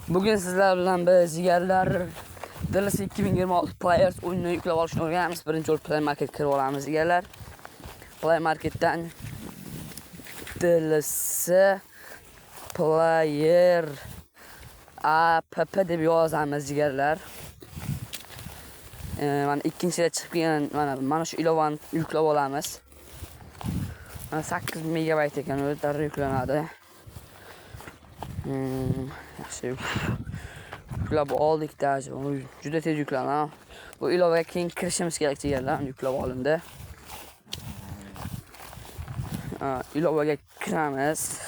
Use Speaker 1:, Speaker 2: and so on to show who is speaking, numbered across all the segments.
Speaker 1: Bugün sizler bilan biz jigarlar Dallas 2026 Players o'yinini yuklab olishni o'rganamiz. Birinchi bo'lib Play Market kirib olamiz jigarlar. Play Marketdan Dallas Player app deb yozamiz jigarlar. Mana ikkinchida chiqib kelgan mana shu ilovani yuklab olamiz. 8 megabayt ekan, u darrov yuklanadi. Yaxshi yuklab oldik-da, juda tez yuklanadi. Bu ilovaga keyin kirishimiz kerak jigarlar, yuklab olindi. Ilovaga kiramiz.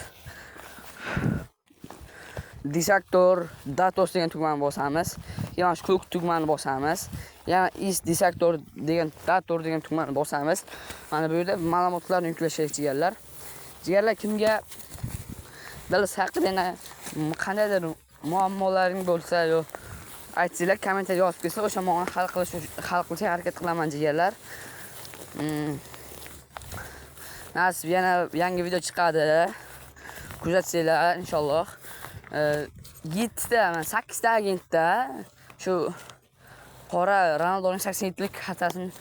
Speaker 1: Disaktor datos degan tugmani bosamiz. Yana shu ko'k tugmani bosamiz. Yana is disaktor degan dator degan tugmani bosamiz. Mana bu yerda ma'lumotlarni yuklash kerak jigarlar. Jigarlar, kimga Dallas haqida qandaydir muammolaring bo'lsa yo aytsanglar, kommentariyga yozib kelsa, o'sha muammoni hal qilishga harakat qilaman jigarlar. Nasib yana yangi video chiqadi. Kuzatsanglar inshaalloh. 7 ta, 8 ta agentda shu qora Ronaldoning 87lik xatasini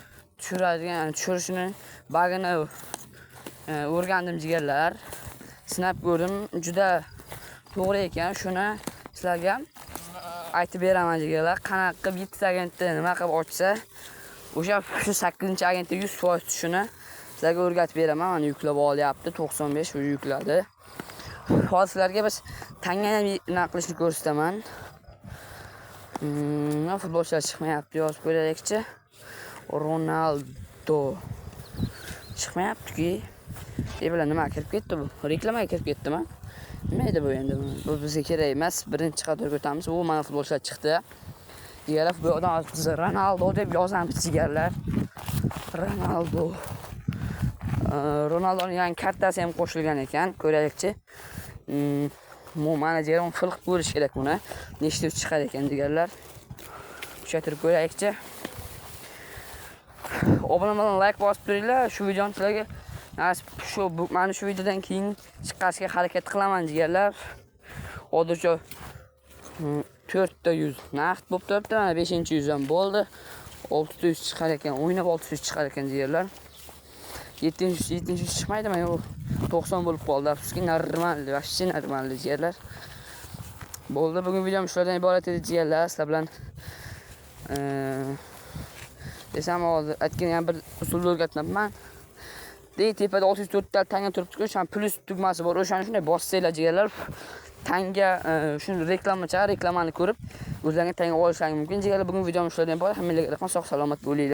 Speaker 1: tushirishini bagini o'rgandim jigarlar. Sinab ko'rdim, juda to'g'ri ekan. Shuni sizlarga aytib beraman jigarlar. Qanaqa qilib 7 ta agentni nima qilib ochsa, o'sha shu 8-agentda 100% tushishini sizlarga o'rgatib beraman. Mana yuklab olyapti, 95 o'zi yukladi. Hozir sizlarga biz tangani nima qilishni ko'rsataman. Futbolchilar chiqmayapti, yozib qo'yaylikchi. Ronaldo chiqmayapti-ki. Bilan nima kirib ketdi bu? Reklamaga kirib ketdimi? Nima edi bu endi? Bu bizga kerak emas. Birinchi qatorga o'tamiz. U mana futbolchilar chiqdi. Jigarlar, bu odam Ronaldo deb yozamiz jigarlar. Ronaldo. Ronaldoning yangi kartasi ham qo'shilgan ekan. Ko'raylikchi. Mana jigarlar fil qilib ko'rish kerak uni. Nechta chiqar ekan jigarlar. Tushuntirib ko'raylikchi. Obuna bilan like bosib turinglar. Shu videoni sizlarga mana shu videodan keyin chiqarishga harakat qilaman jigarlar. Hozircha 4 ta 100 naqd bo'lib turibdi. Mana 5-100 ham bo'ldi. 600 chiqar ekan. O'ynab 600 chiqar ekan jigarlar. 700 chiqmaydi, mana 90 bo'lib qoldi. Afsuski, normal, vaqti normal jigarlar. Bo'ldi, bugun videom shulardan iborat edi jigarlar. Sizlar bilan desam hozir aytgan yana bir usulni o'rgatmoqman. Tepada 604 ta tanga turibdi-ku, o'sha plus tugmasi bor. O'shani shunday bossanglar jigarlar, tanga shuni reklamani ko'rib, o'zlaringiz tanga olishingiz mumkin. Jigarlar, bugun videom shulardan iborat. Hammalarga rahmat, sog' salomat bo'linglar.